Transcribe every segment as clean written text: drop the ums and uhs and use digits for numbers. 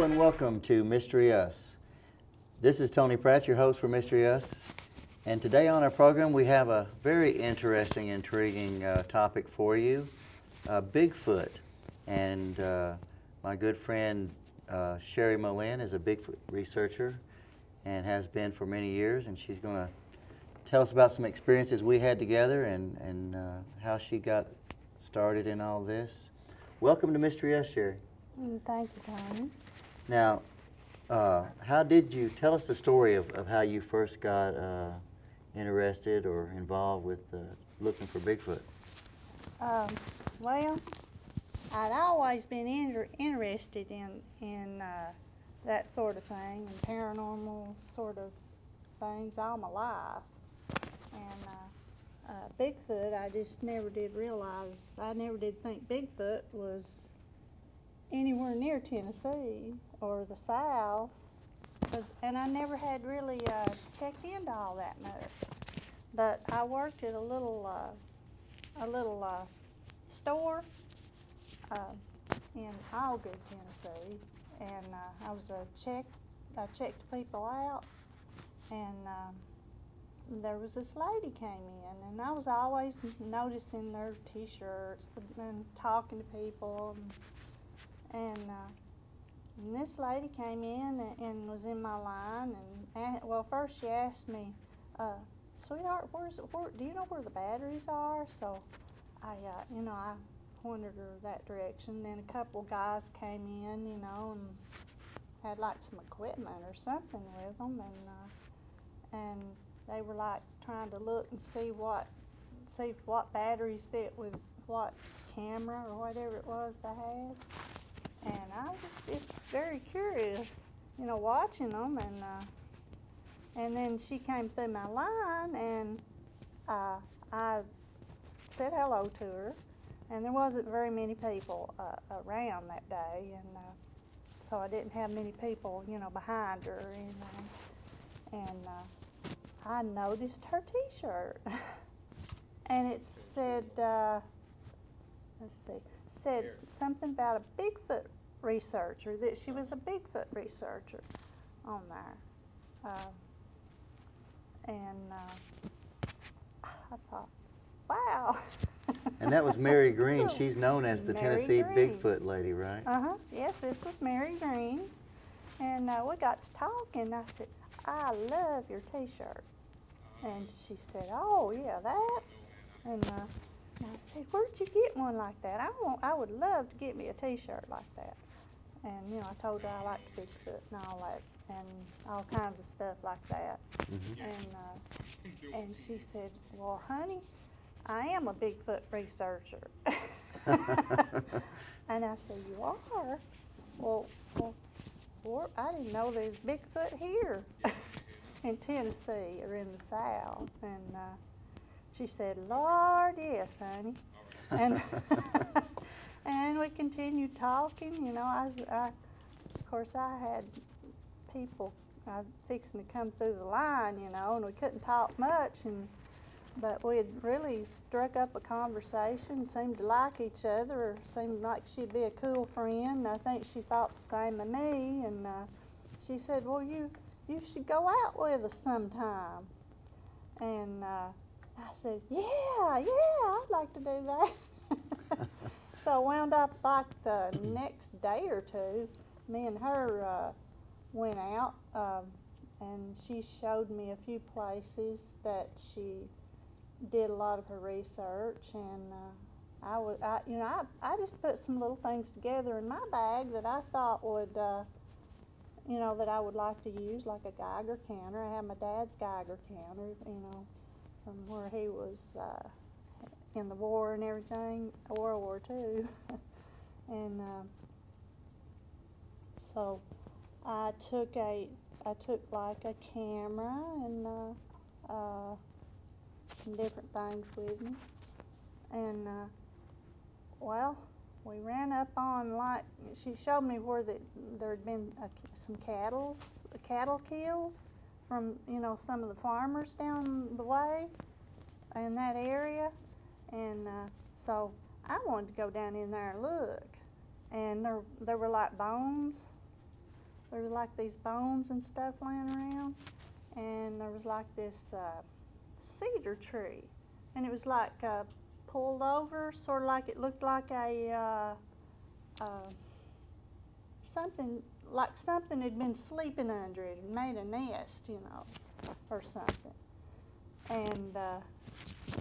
and welcome to Mystery Us. This is Tony Pratt, your host for Mystery Us. And today on our program we have a very interesting, intriguing topic for you, Bigfoot. And my good friend Sherry Molin is a Bigfoot researcher and has been for many years, and she's going to tell us about some experiences we had together and how she got started in all this. Welcome to Mystery Us, Sherry. Thank you, Tony. Now, how did you tell us the story of how you first got interested or involved with looking for Bigfoot? Well, I'd always been interested in that sort of thing, and paranormal sort of things all my life. And Bigfoot, I just never did realize, I never did think Bigfoot was anywhere near Tennessee or the South, and I never had really checked into all that much. But I worked at a little store in Algood, Tennessee, and I checked people out, and there was this lady came in, and I was always noticing their T-shirts and talking to people, and this lady came in and was in my line, and well, first she asked me, "Sweetheart, do you know where the batteries are?" So I pointed her that direction. Then a couple guys came in, and had like some equipment or something with them, and they were like trying to look and see what batteries fit with what camera or whatever it was they had. And I was just very curious, watching them, and then she came through my line, and I said hello to her, and there wasn't very many people around that day, and so I didn't have many people, behind her, and I noticed her T-shirt, and it said, said something about a Bigfoot researcher, that she was a Bigfoot researcher on there. And I thought, wow. And that was Mary Green. Cool. She's known as the Mary Tennessee Green. Bigfoot lady, right? Yes, this was Mary Green. And we got to talking. I said, "I love your T-shirt." And she said, "Oh, yeah, that?" And I said, "Where'd you get one like that? I would love to get me a T-shirt like that." And I told her I liked Bigfoot and all that, and all kinds of stuff like that. Mm-hmm. And she said, "Well, honey, I am a Bigfoot researcher." And I said, "You are? Well, I didn't know there's Bigfoot here in Tennessee or in the South." And she said, "Lord, yes, honey." And and we continued talking. Of course, I had people fixing to come through the line, and we couldn't talk much, but we had really struck up a conversation, seemed to like each other, seemed like she'd be a cool friend. I think she thought the same of me, and she said, "Well, you should go out with us sometime." And I said, yeah, I'd like to do that. So wound up like the next day or two, me and her went out, and she showed me a few places that she did a lot of her research, and I just put some little things together in my bag that I thought would, that I would like to use, like a Geiger counter. I have my dad's Geiger counter, from where he was in the war and everything, World War II. And so I took like a camera and some different things with me. And we ran up on, like, she showed me where there had been some cattle killed from, some of the farmers down the way in that area. And so I wanted to go down in there and look. And there were like bones there was like these bones and stuff laying around, and there was like this cedar tree, and it was like pulled over, sort of like it looked like a something had been sleeping under it and made a nest, you know, or something. And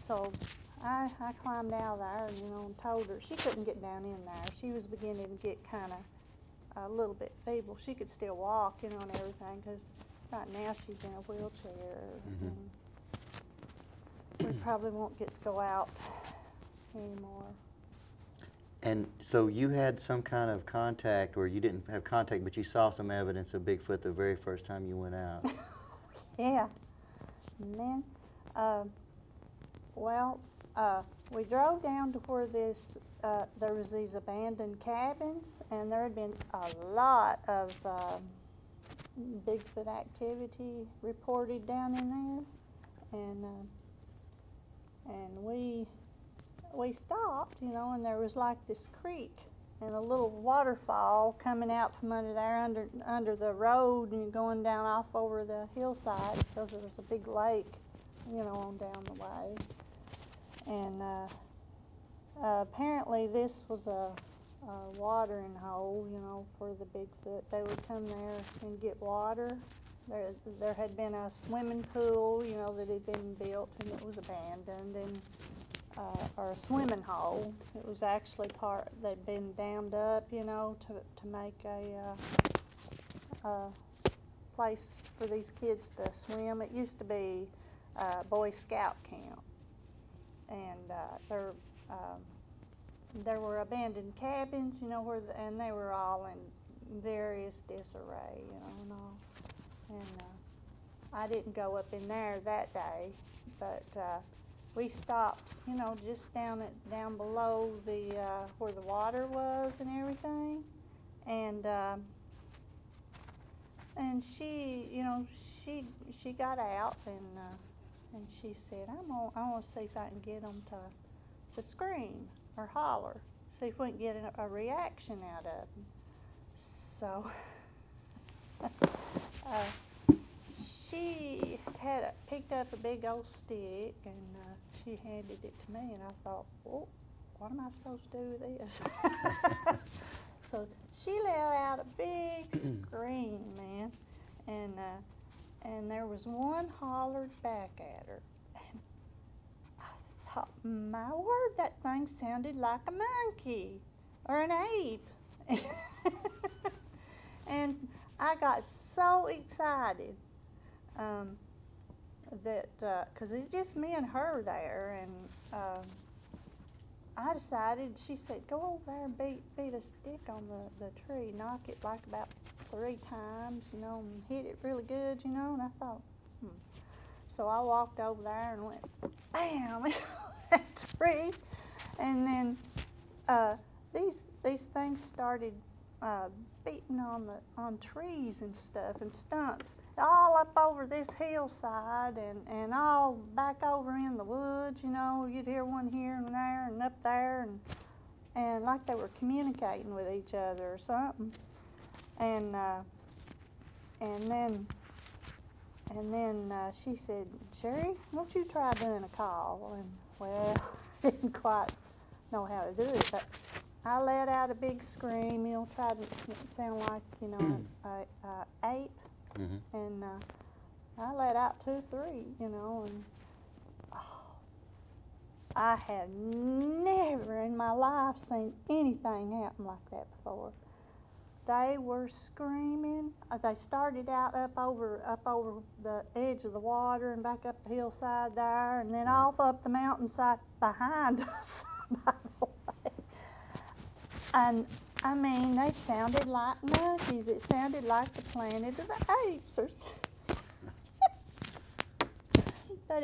so I climbed out there, and, you know, and told her she couldn't get down in there. She was beginning to get kind of a little bit feeble. She could still walk, you know, and everything, because right now she's in a wheelchair. Mm-hmm. And we probably won't get to go out anymore. And so you had some kind of contact, or you didn't have contact, but you saw some evidence of Bigfoot the very first time you went out. Yeah. And then, we drove down to where there was these abandoned cabins, and there had been a lot of Bigfoot activity reported down in there, and we stopped, you know, and there was like this creek and a little waterfall coming out from under there, under the road, and going down off over the hillside, because there was a big lake, you know, on down the way. And apparently this was a watering hole, you know, for the Bigfoot. They would come there and get water. There had been a swimming pool, you know, that had been built, and it was abandoned, and or a swimming hole. It was actually they'd been dammed up, you know, to make a place for these kids to swim. It used to be a Boy Scout camp, and there were abandoned cabins, you know, and they were all in various disarray, you know, and all. And I didn't go up in there that day, but we stopped, you know, just down below the where the water was and everything, and she, you know, she got out, and she said, I want to see if I can get them to scream or holler, see if we can get a reaction out of them. So she had picked up a big old stick, and she handed it to me, and I thought, well, what am I supposed to do with this? So she let out a big scream, man, and there was one hollered back at her, and I thought, my word, that thing sounded like a monkey or an ape. And I got so excited that, because it's just me and her there, and I decided, she said, go over there and beat a stick on the tree, knock it like about 3 times, you know, and hit it really good, you know, and I thought, So I walked over there and went, bam, that tree, and then these things started beating on trees and stuff and stumps, all up over this hillside and all back over in the woods, you know. You'd hear one here and there and up there, and like they were communicating with each other or something. And then she said, Sherry, won't you try doing a call? And well, I didn't quite know how to do it, but I let out a big scream, you know, tried to sound like, you know, a ape, and I let out 2, 3, you know, and I had never in my life seen anything happen like that before. They were screaming. They started out up over the edge of the water and back up the hillside there, and then off up the mountainside behind us, by the way. And I mean, they sounded like monkeys. It sounded like the Planet of the Apes or something. But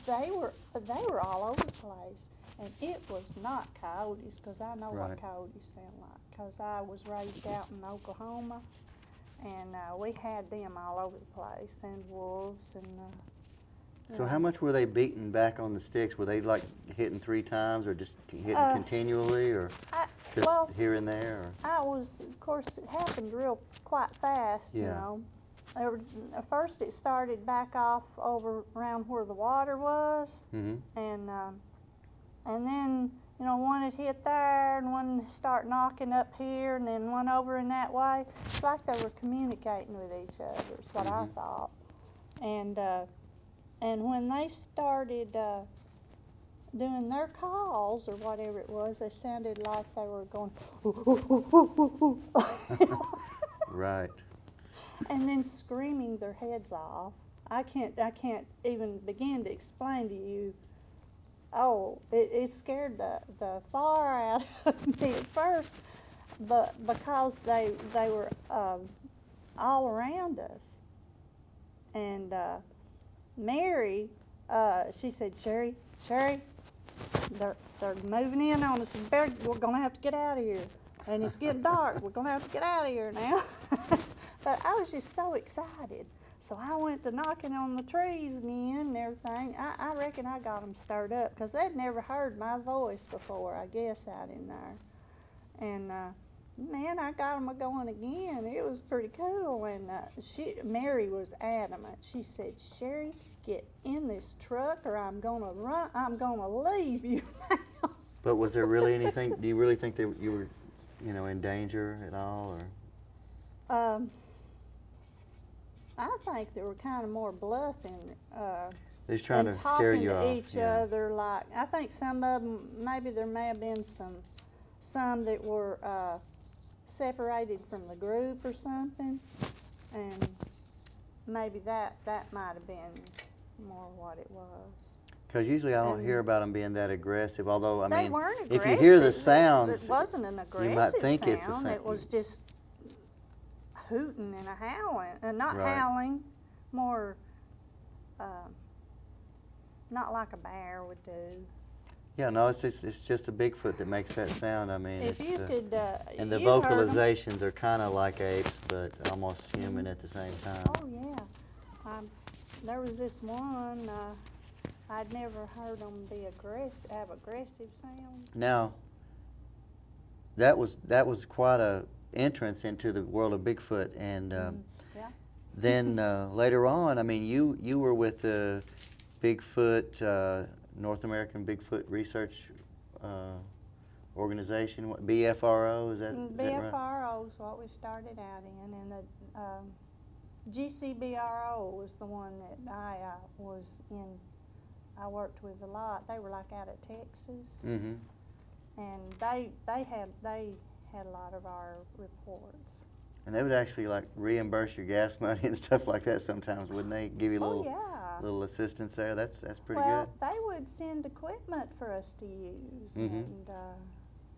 they were all over the place, and it was not coyotes, because I know what coyotes sound like, because I was raised out in Oklahoma, and we had them all over the place, and wolves, and So how much were they beating back on the sticks? Were they like hitting 3 times, or just hitting continually, or? Just Well, here and there? Or? of course, it happened quite fast, you Yeah. know. At first, it started back off over around where the water was, Mm-hmm. and then, you know, one had hit there, and one start knocking up here, and then one over in that way. It's like they were communicating with each other. Is what I Mhm. thought. And when they started doing their calls or whatever it was, they sounded like they were going, ooh, ooh, ooh, ooh, ooh. Right. And then screaming their heads off. I can't even begin to explain to you. Oh, it scared the far out of me at first, but because they were all around us. And Mary, she said, Sherry, they're moving in on us. We're gonna have to get out of here, and it's getting dark. We're gonna have to get out of here now. But I was just so excited. So I went to knocking on the trees again and everything. I reckon I got them stirred up because they'd never heard my voice before, I guess, out in there. And man, I got them going again. It was pretty cool. And Mary was adamant. She said, Sherry, get in this truck or I'm gonna run. I'm gonna leave you now. But was there really anything? Do you really think that you were, you know, in danger at all, or? I think they were kind of more bluffing. They're just trying and to scare talking you to off. each Yeah. other. Like I think some of them, maybe there may have been some that were separated from the group or something, and maybe that might have been more what it was. Because usually I don't hear about them being that aggressive. Although I They mean, weren't if aggressive. you hear the sounds, it wasn't an aggressive you might think sound. it's a sound. It was just hooting and a howling, and not Right. howling, more not like a bear would do. Yeah, no, it's just a Bigfoot that makes that sound. I mean, If you it's could, and the you heard 'em. vocalizations are kind of like apes, but almost human at the same time. Oh yeah, there was this one. I'd never heard them have aggressive sounds. Now, that was quite a entrance into the world of Bigfoot, and Yeah. then later on, I mean, you were with the Bigfoot North American Bigfoot Research Organization, what, BFRO, is that right? BFRO is what we started out in, and the GCBRO was the one that I was in. I worked with a lot. They were like out of Texas, Mm-hmm. and they had a lot of our reports. And they would actually like reimburse your gas money and stuff like that sometimes, wouldn't they? Give you a Oh yeah. little assistance there. That's pretty Well, good. they would send equipment for us to use, Mhm. and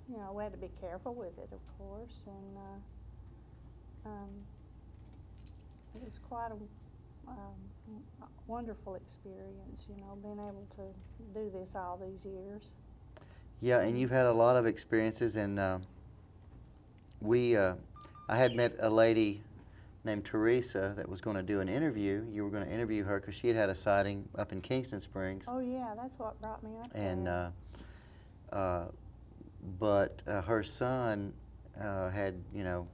you know, we had to be careful with it, of course, and it was quite a wonderful experience, you know, being able to do this all these years. Yeah, and you've had a lot of experiences, and I had met a lady named Teresa that was going to do an interview. You were going to interview her because she had a sighting up in Kingston Springs, Oh yeah, that's what brought me up and there. but her son had, you know,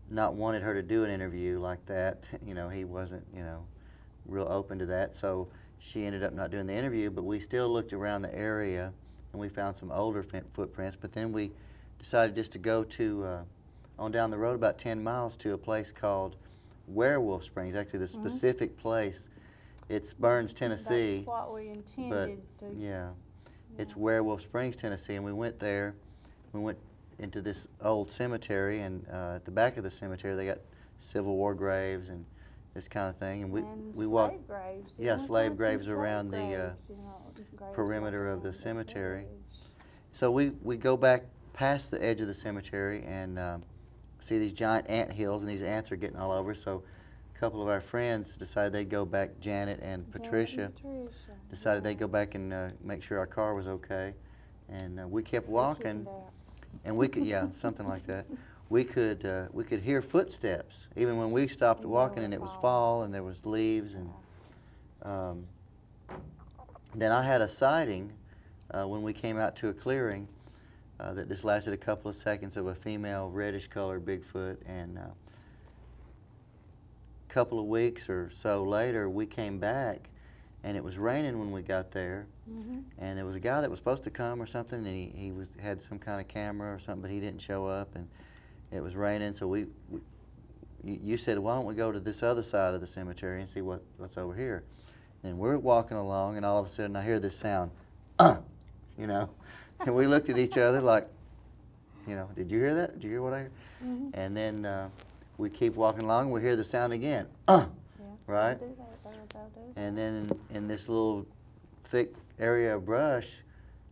not wanted her to do an interview like that. You know, he wasn't, you know, real open to that. So she ended up not doing the interview, but we still looked around the area and we found some older footprints. But then we decided just to go to, on down the road about 10 miles to a place called Werewolf Springs. Actually, the specific place, it's Burns, Tennessee. That's what we But, intended to. yeah, it's Werewolf Springs, Tennessee, and we went there. We went into this old cemetery, and at the back of the cemetery, they got Civil War graves and this kind of thing. And we slave walked, graves. yeah, Didn't we slave find graves some around slave the, graves, you know, graves perimeter like of the around cemetery. village. so we go back past the edge of the cemetery and see these giant ant hills, and these ants are getting all over. So a couple of our friends decided they'd go back. Janet and Patricia decided they'd go back and make sure our car was okay. And we kept walking, and we could, yeah, something like that. We could hear footsteps even when we stopped You know walking, it and it was fall. fall, and there was leaves, and then I had a sighting when we came out to a clearing. that just lasted a couple of seconds of a female reddish-colored Bigfoot, and a couple of weeks or so later, we came back, and it was raining when we got there. And there was a guy that was supposed to come or something, and he had some kind of camera or something, but he didn't show up, and it was raining. So you said, why don't we go to this other side of the cemetery and see what's over here? And we're walking along, and all of a sudden I hear this sound, you know, and we looked at each other like, you know, did you hear that? Did you hear what I heard? And then we keep walking along, we hear the sound again, right? They'll do that. And then in this little thick area of brush,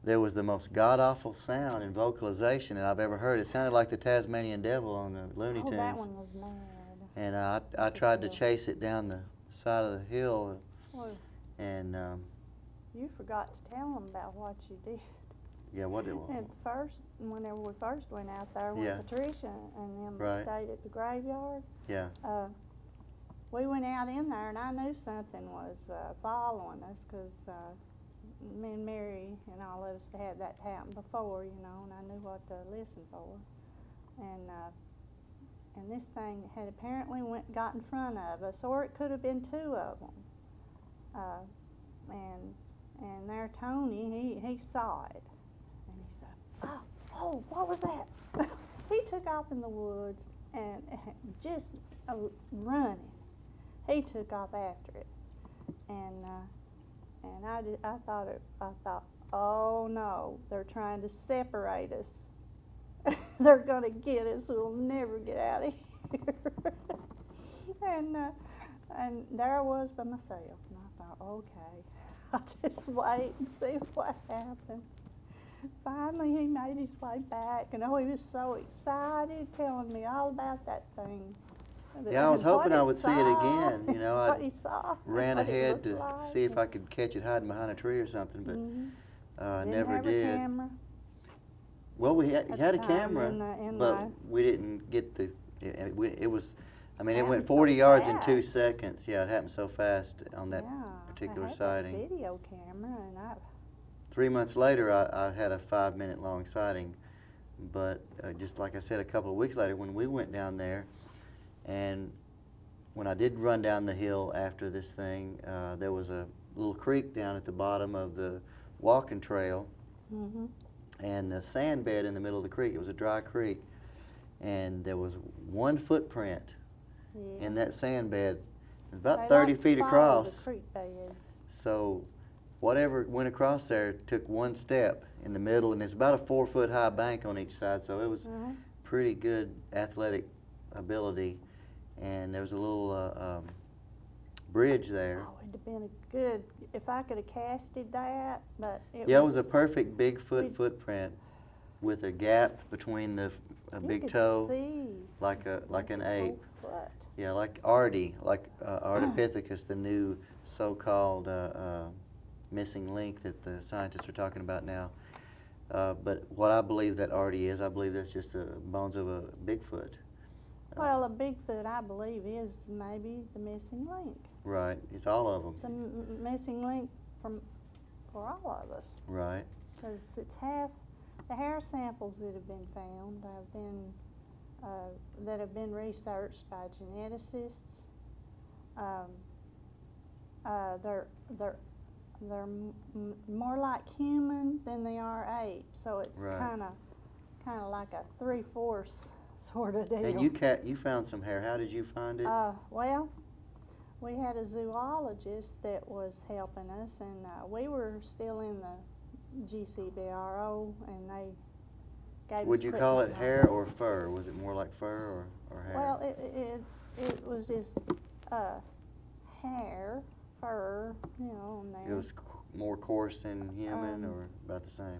there was the most god-awful sound and vocalization that I've ever heard. It sounded like the Tasmanian Devil on the Looney Tunes. Oh, that one was mad. And I tried to chase it down the side of the hill, Well, and you forgot to tell them about what you did. yeah, what it was. At first, whenever we first went out there with Yeah. Patricia and them Right. stayed at the graveyard, Yeah, we went out in there and I knew something was following us because me and Mary and all of us had that happen before, you know, and I knew what to listen for. And this thing had apparently got in front of us, or it could have been two of them. And there Tony, he saw it, and he said, "Oh, what was that?" He took off in the woods and just running. He took off after it, and I thought, oh no, they're trying to separate us. They're gonna get us. We'll never get out of here. And there I was by myself, and I thought, okay, I'll just wait and see what happens. Finally, he made his way back, and he was so excited, telling me all about that thing. yeah. I was hoping I would see it saw, again. You know, what I he saw, ran what it ahead looked to like, see if and- I could catch it hiding behind a tree or something, but Didn't never have did. A camera. Well, we had At a the time camera, in but the- we didn't get the. It was, I mean, it went Happened so 40 yards in 2 fast. seconds. Yeah, it happened so fast on that Yeah, particular I had sighting. That video camera, and 3 months later, I had a 5-minute long sighting, but just like I said, a couple of weeks later, when we went down there, and when I did run down the hill after this thing, there was a little creek down at the bottom of the walking trail, and the sand bed in the middle of the creek. It was a dry creek, and there was one footprint yeah. in that sand bed. It was about They 30 like feet follow across. The creek beds. So whatever went across there took one step in the middle, and it's about a 4-foot high bank on each side, so it was pretty good athletic ability. And there was a little bridge there. Oh, it'd have been a good if I could have casted that, but it Yeah, it was a perfect Bigfoot we- footprint with a gap between the you big could toe, see like an ape. 4 foot. Yeah, like Artie, like Ardipithecus, the new so-called missing link that the scientists are talking about now. But what I believe that Artie is, I believe that's just the bones of a Bigfoot. Well, a Bigfoot, I believe, is maybe the missing link. Right, it's all of It's a them. missing link for all of us. Right, Because it's half the hair samples that have been found have been that have been researched by geneticists. They're more like human than they are ape, so it's Right. kind of like a 3/4 sort of deal. and you found some hair. How did you find it? Well, we had a zoologist that was helping us, and we were still in the GCBRO, and they gave Would us you call it equipment. hair or fur? Was it more like fur or hair? Well, it was just hair, fur, you know, on there. It was more coarse than human, Um, or about the same?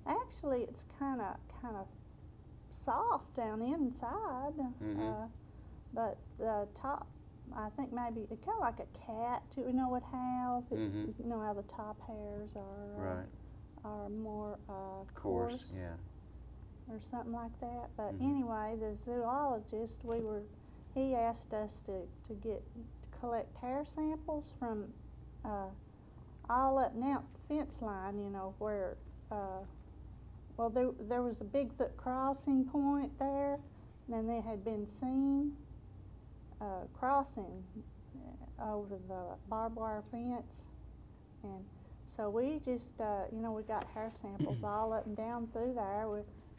Actually, it's kind of soft down inside, Mhm. but the top, I think maybe it's kind of like a cat. You know, would have. It's, Mhm. You know how the top hairs are are more Coarse, yeah. or something like that. But Mhm. anyway, the zoologist, he asked us to collect hair samples from all up now fence line, you know, where well, there was a Bigfoot crossing point there, and they had been seen crossing over the barbed wire fence, and so we just, we got hair samples all up and down through there.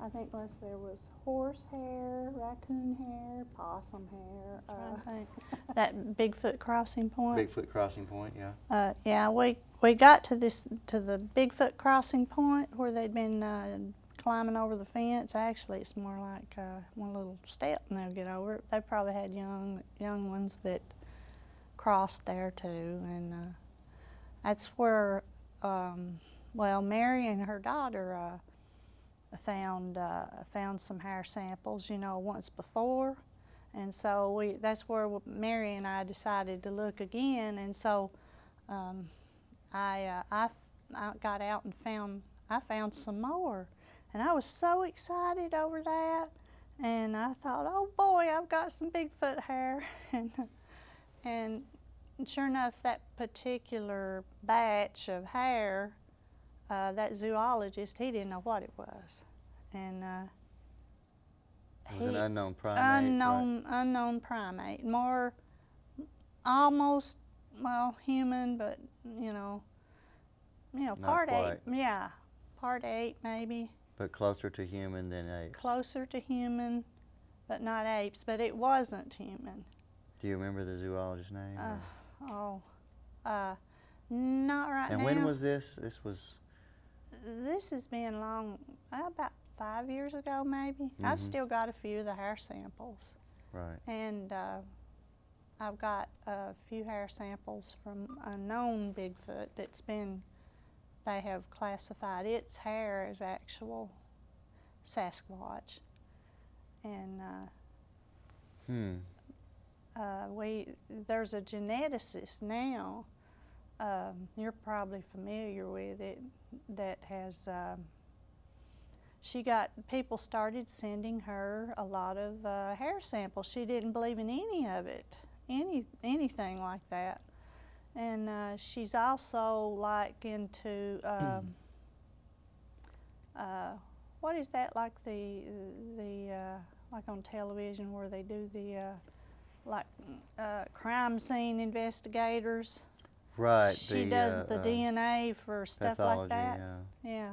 I think there was horse hair, raccoon hair, possum hair. That Bigfoot crossing point. Bigfoot crossing point, yeah. Yeah, we got to the Bigfoot crossing point where they'd been climbing over the fence. Actually, it's more like one little step and they'll get over it. They probably had young ones that crossed there too, and that's where Mary and her daughter found some hair samples, once before, and so that's where Mary and I decided to look again, and so I got out and found some more, and I was so excited over that, and I thought, oh boy, I've got some Bigfoot hair, and sure enough, that particular batch of hair, that zoologist, he didn't know what it was, and it was an unknown primate. Unknown primate, more almost human, but part quite. ape, yeah, part ape maybe. But closer to human than apes. Closer to human, but not apes. But it wasn't human. Do you remember the zoologist's name? Not right now. And when was this? This has been about 5 years ago, maybe. Mm-hmm. I've still got a few of the hair samples. Right. And I've got a few hair samples from a known Bigfoot they have classified its hair as actual Sasquatch. And there's a geneticist now, you're probably familiar with it, that has, people started sending her a lot of hair samples. She didn't believe in any of it, anything like that. And she's also like into, what is that, like like on television where they do the, crime scene investigators. Right. She does the DNA for stuff pathology, like that. Yeah.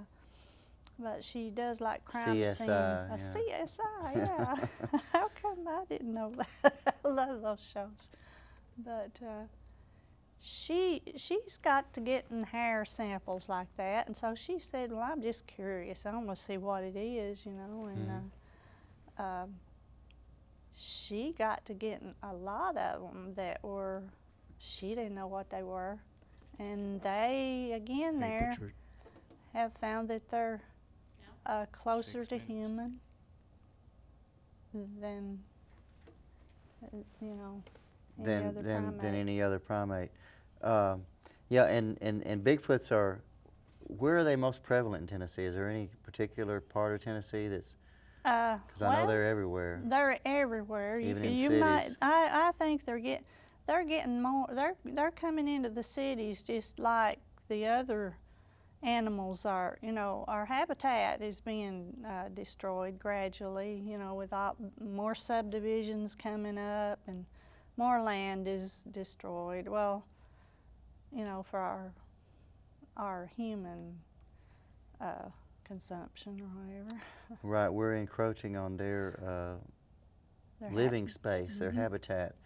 But she does like crime CSI, scene. yeah. CSI, yeah. How come I didn't know that? I love those shows. But she's got to getting hair samples like that, and so she said, well, I'm just curious. I want to see what it is, and she got to getting a lot of them that were, she didn't know what they were. And they, again, have found that they're closer to human than, than any other primate. And Bigfoots where are they most prevalent in Tennessee? Is there any particular part of Tennessee that's, because I know they're everywhere. They're everywhere. Even in cities. I think they're getting more. They're coming into the cities just like the other animals are. Our habitat is being destroyed gradually. With more subdivisions coming up and more land is destroyed. Well, for our human consumption or whatever. Right, we're encroaching on their living space, their habitat,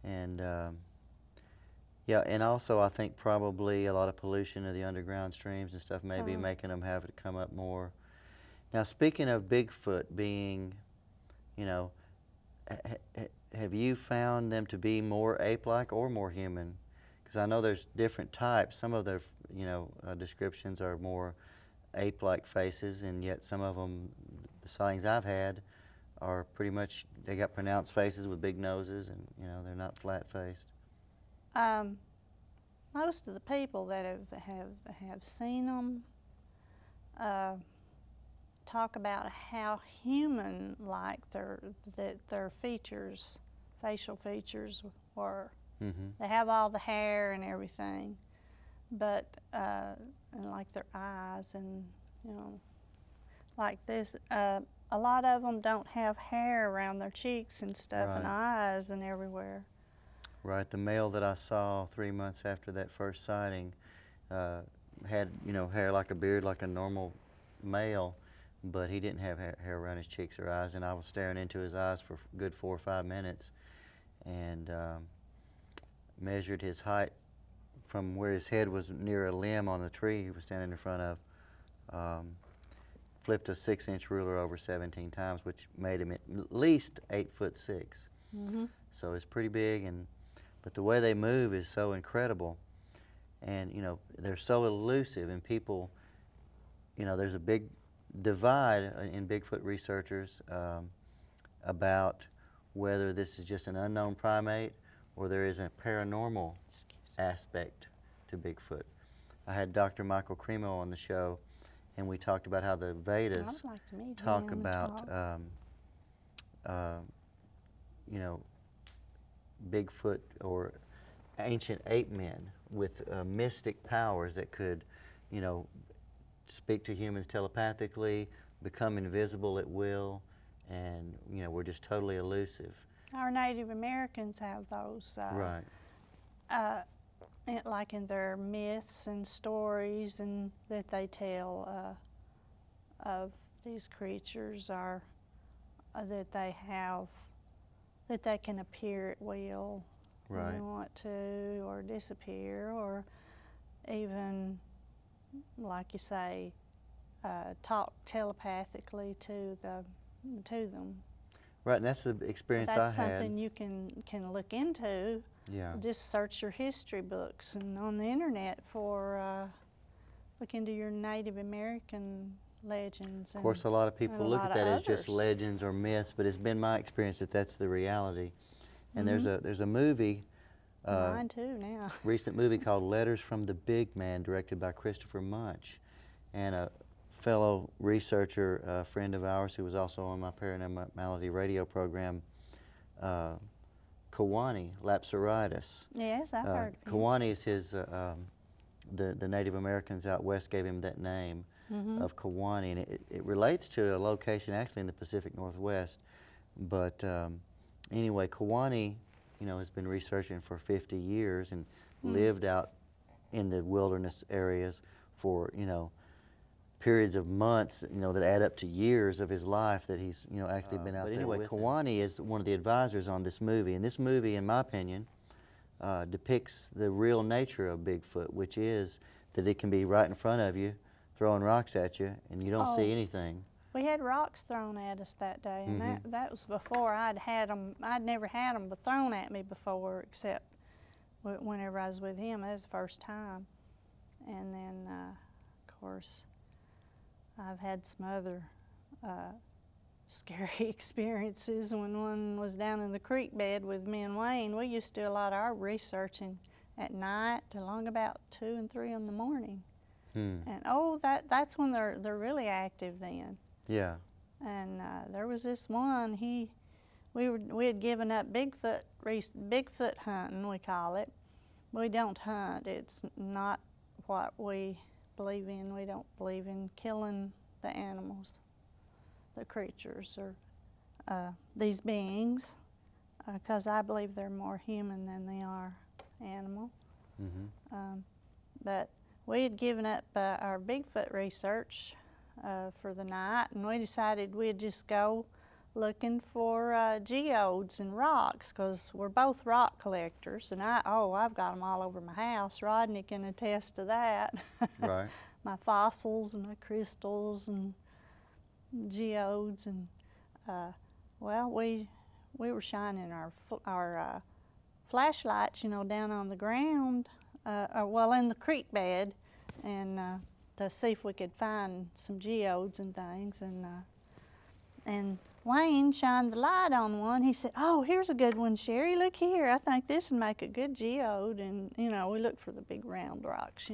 and and also I think probably a lot of pollution of the underground streams and stuff may be making them have to come up more. Now, speaking of Bigfoot being, have you found them to be more ape-like or more human? Because I know there's different types. Some of their, descriptions are more ape-like faces, and yet some of them, the sightings I've had, are pretty much, they got pronounced faces with big noses, and they're not flat-faced. Most of the people that have seen them talk about how human-like their features, facial features, were. Mm-hmm. They have all the hair and everything, but and like their eyes and like this. A lot of them don't have hair around their cheeks and stuff, and Right. eyes and everywhere. Right. The male that I saw 3 months after that first sighting had, hair like a beard, like a normal male, but he didn't have hair around his cheeks or eyes. And I was staring into his eyes for a good 4 or 5 minutes, and measured his height from where his head was near a limb on the tree he was standing in front of. Flipped a 6-inch ruler over 17 times, which made him at least 8'6". Mm-hmm. So it's pretty big, but the way they move is so incredible, and they're so elusive. And people, there's a big divide in Bigfoot researchers about whether this is just an unknown primate or there is a paranormal aspect to Bigfoot. I had Dr. Michael Cremo on the show, and we talked about how the I Vedas would like to meet talk him and about talk. Bigfoot or ancient ape men with mystic powers that could, speak to humans telepathically, become invisible at will, and we're just totally elusive. Our Native Americans have those. Right. Like in their myths and stories and that they tell of these creatures, are that they have, that they can appear at will when Right. they want to, or disappear, or even, like you say, talk telepathically to them. Right, and that's the experience That's I had. something you can look into. Yeah. Just search your history books and on the internet for look into your Native American legends. Of course, a lot of people look at that as just others. legends or myths, but it's been my experience that that's the reality. And there's a movie, Mine too now. recent movie called Letters from the Big Man, directed by Christopher Munch, and a fellow researcher, a friend of ours who was also on my Paranormality radio program, Kawani Lapsaritis. Yes, I've heard of him. Kawani is his, the Native Americans out west gave him that name of Kawani, and it relates to a location actually in the Pacific Northwest. But anyway, Kawani, has been researching for 50 years and lived out in the wilderness areas for, periods of months, that add up to years of his life that he's, actually been out there. But anyway, Kawani is one of the advisors on this movie, and this movie, in my opinion, depicts the real nature of Bigfoot, which is that it can be right in front of you, throwing rocks at you, and you don't see anything. We had rocks thrown at us that day, and that was before I'd had them. I'd never had them thrown at me before, except whenever I was with him. That was the first time. And then, of course, I've had some other scary experiences. When one was down in the creek bed with me and Wayne, we used to do a lot of our researching at night to long about 2 and 3 in the morning. And that's when they're really active then. Yeah. And there was this one. We had given up Bigfoot hunting, we call it. We don't hunt. It's not what we believe in. We don't believe in killing the animals, the creatures, or these beings, because I believe they're more human than they are animal. But we had given up our Bigfoot research for the night, and we decided we'd just go looking for geodes and rocks, because we're both rock collectors, and I've got them all over my house. Rodney can attest to that. Right. My fossils and my crystals and geodes, and we were shining our flashlights, down on the ground, in the creek bed, and to see if we could find some geodes and things, and Wayne shined the light on one. He said, "Oh, here's a good one, Sherry. Look here. I think this would make a good geode." And we look for the big round rocks.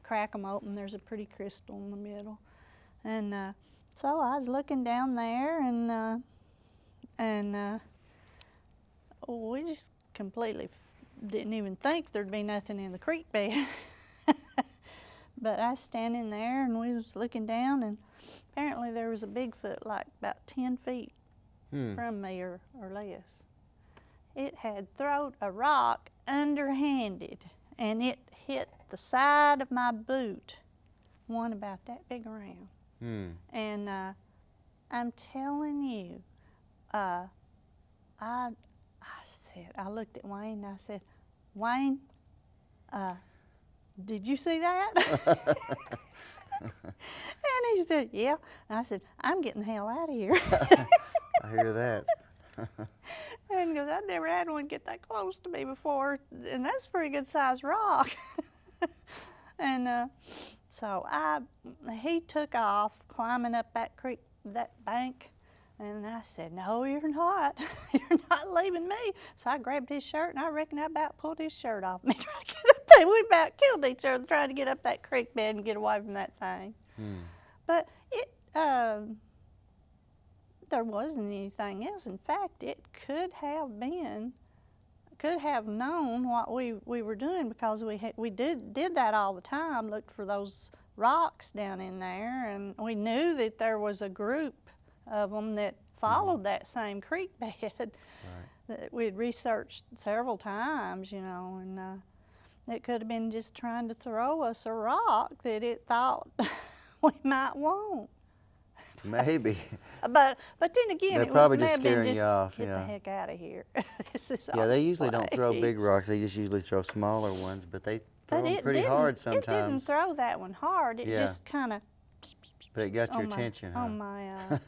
Crack them open. There's a pretty crystal in the middle, and so I was looking down there, and we just completely didn't even think there'd be nothing in the creek bed. But I was standing there and we was looking down, and apparently there was a Bigfoot like about 10 feet from me or less. It had thrown a rock underhanded, and it hit the side of my boot, one about that big around. And I'm telling you, I looked at Wayne and I said, Wayne, did you see that? And he said, yeah. And I said, I'm getting the hell out of here. I hear that. And he goes, I've never had one get that close to me before, and that's a pretty good sized rock. And so he took off climbing up that creek, that bank, and I said, no, you're not. You're not leaving me. So I grabbed his shirt, and I reckon I about pulled his shirt off me trying to get up there. We about killed each other trying to get up that creek bed and get away from that thing. But it, there wasn't anything else. In fact, it could have known what we were doing, because we did that all the time, looked for those rocks down in there, and we knew that there was a group of them that followed that same creek bed that we'd researched several times, you know, and it could have been just trying to throw us a rock that it thought we might want. Maybe. But then again, They're it probably was just maybe scaring just you off. get Yeah. the heck out of here. Yeah, they usually don't throw big rocks. They just usually throw smaller ones, but they throw them pretty hard sometimes. It didn't throw that one hard. It Yeah. just kind of. But it got your attention, huh? On my,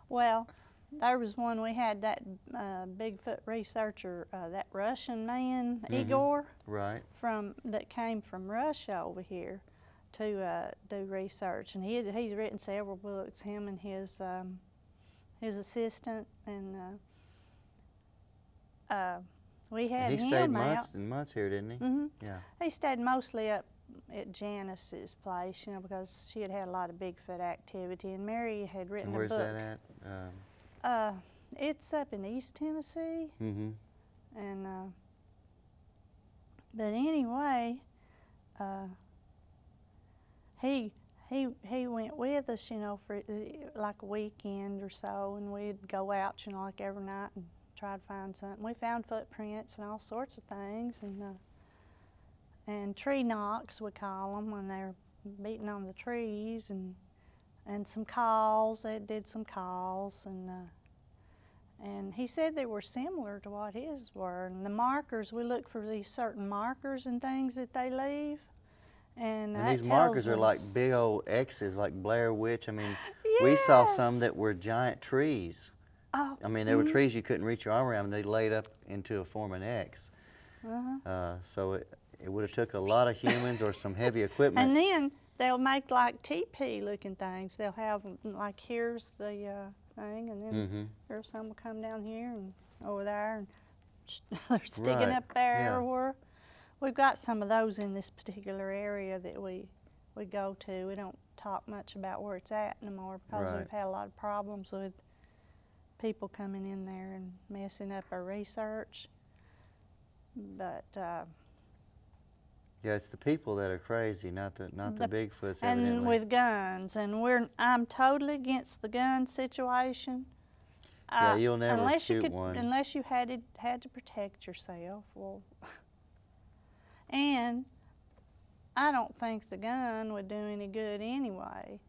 well, there was one we had, that Bigfoot researcher, that Russian man, Igor, Right. that came from Russia over here to do research, and he's written several books. Him and his assistant, and we had He him stayed out. months and months here, didn't he? Yeah. He stayed mostly up at Janice's place, you know, because she had had a lot of Bigfoot activity, and Mary had written And where's a book. that at? It's up in East Tennessee, Mm-hmm. and but anyway, he went with us, you know, for like a weekend or so, and we'd go out, you know, like every night and try to find something. We found footprints and all sorts of things, and tree knocks, we call them, when they're beating on the trees, and some calls. They did some calls, and he said they were similar to what his were. And the markers, we look for these certain markers and things that they leave. And these markers are like big old X's, like Blair Witch. I mean, we saw some that were giant trees. Oh, I mean, there were trees you couldn't reach your arm around, and they laid up into a form of an X. So it would have took a lot of humans or some heavy equipment. And then they'll make like teepee looking things. They'll have like, here's the thing, and then there's some will come down here and over there, and they're sticking up there everywhere. We've got some of those in this particular area that we go to. We don't talk much about where it's at anymore, because we've had a lot of problems with people coming in there and messing up our research. But yeah, it's the people that are crazy, not the Bigfoots, evidently. and with guns, and I'm totally against the gun situation. Yeah, you'll never shoot one unless you had to protect yourself. Well, and I don't think the gun would do any good anyway.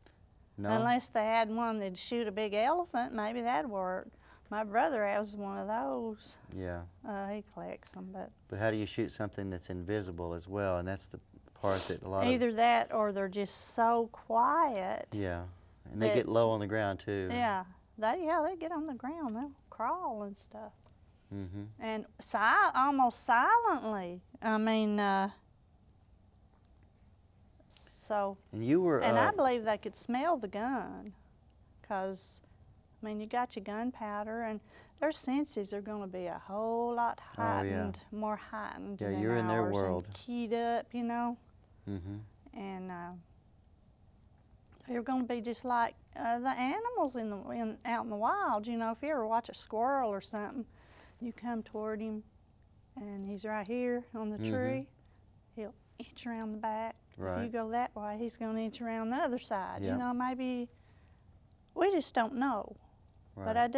No? Unless they had one that'd shoot a big elephant, maybe that'd work. My brother has one of those. Yeah. He collects them, but how do you shoot something that's invisible as well? And that's the part that a lot either that or they're just so quiet. Yeah, and they get low on the ground too. Yeah, they get on the ground. They'll crawl and stuff. Mm-hmm. And almost silently. I mean, so. And you were. And I believe they could smell the gun, because, I mean, you got your gunpowder, and their senses are going to be a whole lot heightened, more heightened than you're in their ours, world. and keyed up, you know. Mm-hmm. And they're going to be just like the animals out in the wild. You know, if you ever watch a squirrel or something, you come toward him, and he's right here on the tree. He'll inch around the back. If you Right. go that way, he's going to inch around the other side. Yep. You know, maybe we just don't know. But Right.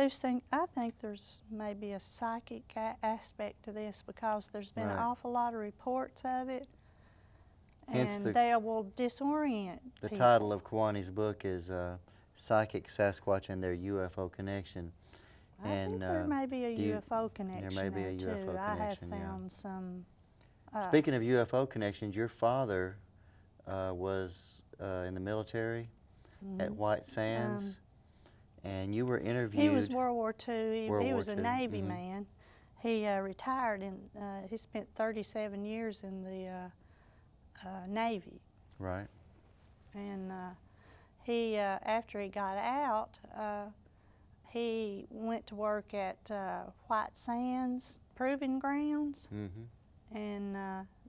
I think there's maybe a psychic aspect to this because there's been an Right. awful lot of reports of it, Hence and the- they will disorient The people. title of Kwani's book is Psychic Sasquatch and Their UFO Connection. I think and, there may be a do you- UFO connection may be a too. UFO I have connection, yeah. found some. Speaking of UFO connections, your father was in the military at White Sands, and you were interviewed. He was World War II. World He War was a II, Navy mhm. man. He retired and he spent 37 years in the Navy. Right. And he, after he got out, he went to work at White Sands Proving Grounds. Mm-hmm. And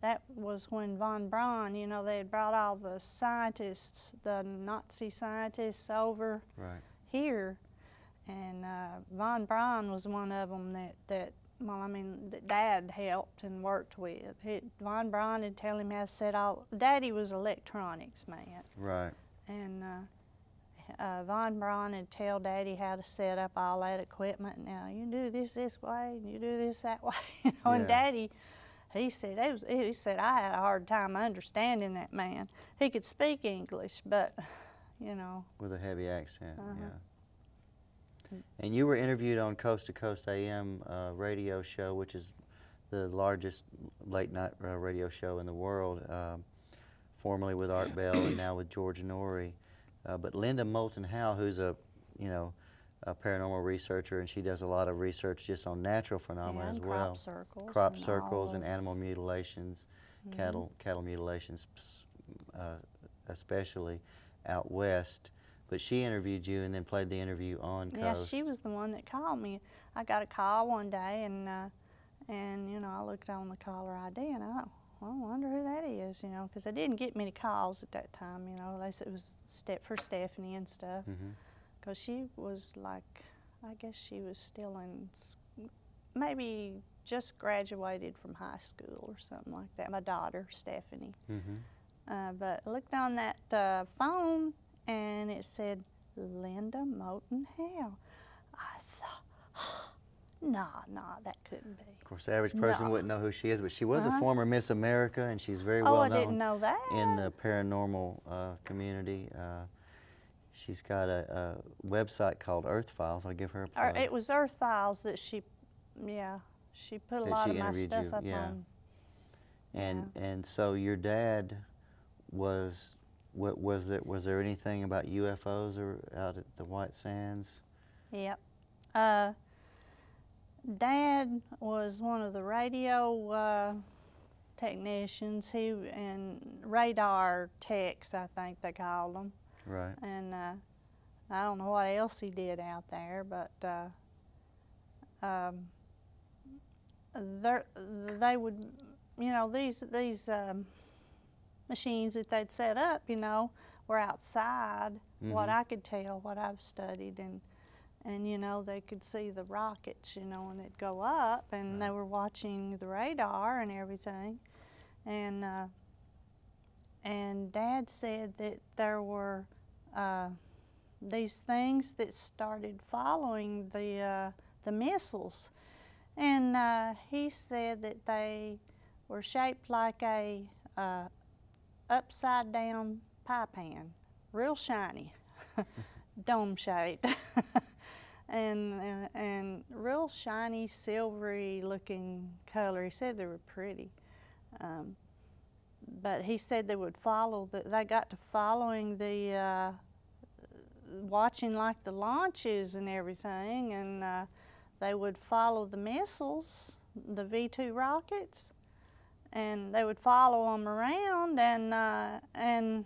that was when von Braun, you know, they had brought all the scientists, the Nazi scientists over Right. here. And von Braun was one of them that Dad helped and worked with. Von Braun would tell him how to set all, Daddy was electronics man. Right. And von Braun would tell Daddy how to set up all that equipment. Now, you do this way, and you do this that way. You know, and Yeah. Daddy, he said I had a hard time understanding that man. He could speak English, but, you know. With a heavy accent, Uh-huh. yeah. And you were interviewed on Coast to Coast AM radio show, which is the largest late night radio show in the world, formerly with Art Bell and now with George Norrie. But Linda Moulton Howe, who's a paranormal researcher, and she does a lot of research just on natural phenomena And as well. crop circles. Crop and circles all and of- animal mutilations, cattle mutilations, especially out west. But she interviewed you and then played the interview on Coast. Yeah, she was the one that called me. I got a call one day, and you know, I looked on the caller ID, and I wonder who that is, you know, because I didn't get many calls at that time, you know, unless it was for Stephanie and stuff. Mm-hmm. Because she was like, I guess she was still maybe just graduated from high school or something like that. My daughter, Stephanie. Mm-hmm. But I looked on that phone, and it said Linda Moulton Howe. I thought, nah, that couldn't be. Of course, the average person No. wouldn't know who she is, but she was a Uh-huh. former Miss America, and she's very Oh, well I didn't known know that. in the paranormal community. She's got a website called Earth Files. I'll give her a plug. It was Earth Files that she put a That lot she of my interviewed stuff you, up yeah. on. And so your dad was there anything about UFOs or out at the White Sands? Yep. Dad was one of the radio technicians. And radar techs, I think they called them. Right. And I don't know what else he did out there, but they would, you know, these machines that they'd set up, you know, were outside. What Mhm. I could tell, what I've studied, and you know, they could see the rockets, you know, and they'd go up, and they were watching the radar and everything, and Dad said that there were these things that started following the missiles, and he said that they were shaped like a upside down pie pan, real shiny, dome shaped, and real shiny silvery looking color. He said they were pretty. But he said they would follow, they got to following the, watching like the launches and everything, and they would follow the missiles, the V-2 rockets, and they would follow them around, and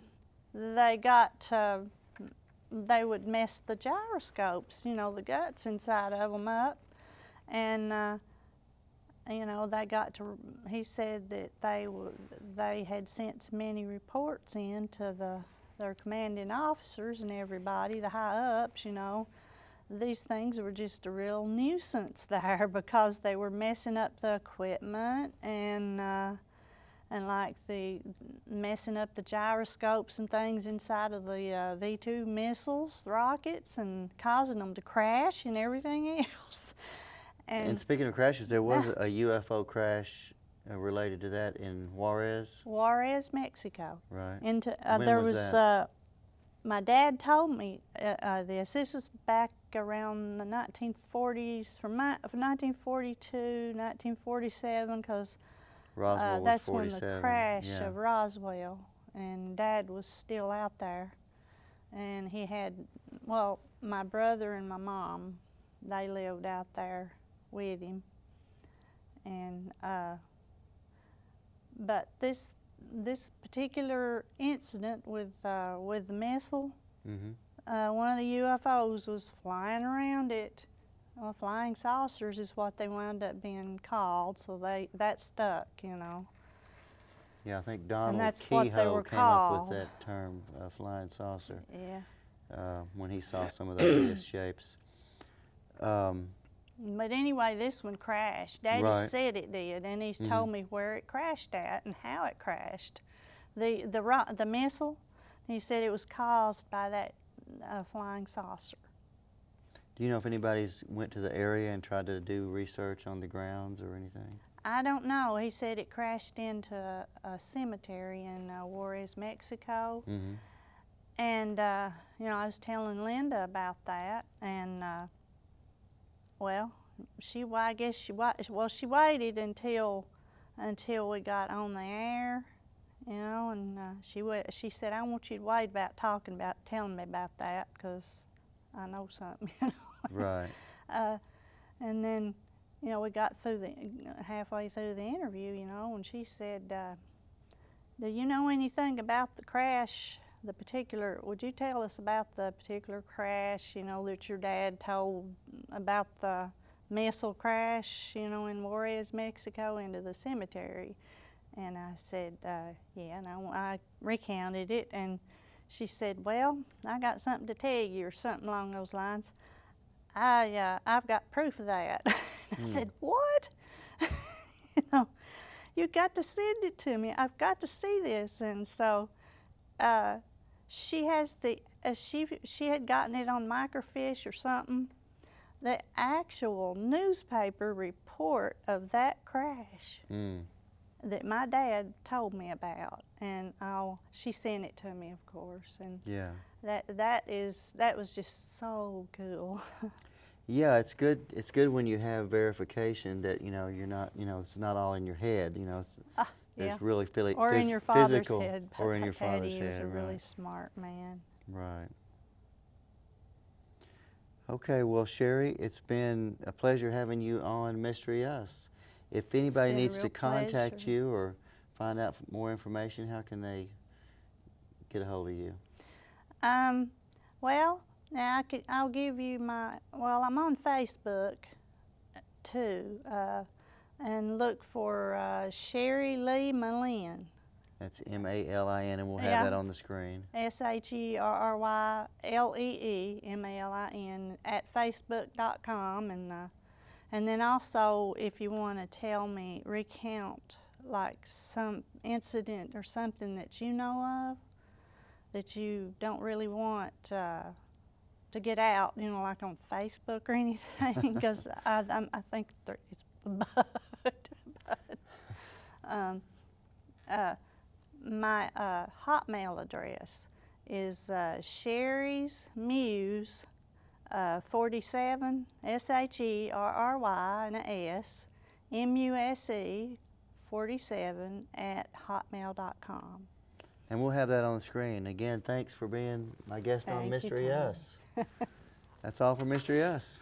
they would mess the gyroscopes, you know, the guts inside of them up, and you know, he said that they had sent so many reports in to their commanding officers and everybody, the high ups, you know. These things were just a real nuisance there because they were messing up the equipment, and and like the messing up the gyroscopes and things inside of the V-2 missiles, rockets, and causing them to crash and everything else. And speaking of crashes, there was a UFO crash related to that in Juarez. Juarez, Mexico. Right. Into When there was was that? my dad told me this. This was back around the 1940s, from 1942, 1947, because Roswell was that's 47. when the crash Yeah. of Roswell, and Dad was still out there, and he had, well, my brother and my mom, they lived out there with him, and but this particular incident with the missile, one of the UFOs was flying around it. Well, flying saucers is what they wound up being called, so that stuck, you know. Yeah, I think Donald that's what they Kehoe were came up called. with that term, flying saucer, Yeah. when he saw some of those disc shapes. But anyway, this one crashed. Daddy Right. said it did, and he's told me where it crashed at and how it crashed. The missile, he said it was caused by that flying saucer. Do you know if anybody's went to the area and tried to do research on the grounds or anything? I don't know. He said it crashed into a cemetery in Juarez, Mexico. And, you know, I was telling Linda about that, and, well, she waited until we got on the air, you know, and she said, I want you to wait about telling me about that, because I know something, you know. Right. And then, you know, we got halfway through the interview, you know, and she said, do you know anything about the crash, would you tell us about the particular crash, you know, that your dad told about the missile crash, you know, in Juarez, Mexico, into the cemetery? And I said, yeah, and I recounted it, and she said, well, I got something to tell you, or something along those lines. I've got proof of that. I said, what? You know, you got to send it to me. I've got to see this. And so she has she had gotten it on microfiche or something. The actual newspaper report of that crash that my dad told me about, and she sent it to me, of course, and Yeah. that was just so cool. Yeah, it's good. It's good when you have verification that you're not, it's not all in your head. It's Yeah. there's really Or in your father's physical, head. or in your father's Daddy is head. a really Right. smart man. Right. Okay, well, Sherry, it's been a pleasure having you on Mystery Us. If anybody been a needs to real contact pleasure. you or find out more information, how can they get a hold of you? Well, now I'll give you I'm on Facebook too, and look for Sherry Lee Malin. That's M-A-L-I-N, and we'll have Yeah. that on the screen. SherryLeeMalin at Facebook.com, and then also if you want to recount like some incident or something that you know of that you don't really want to get out, like on Facebook or anything, because I think it's my Hotmail address is Sherry's Muse 47 SHERRY and a S MUSE 47 at hotmail.com. And we'll have that on the screen. Again, thanks for being my guest on Thank you, Mystery Tony. Us. That's all for Mystery Us.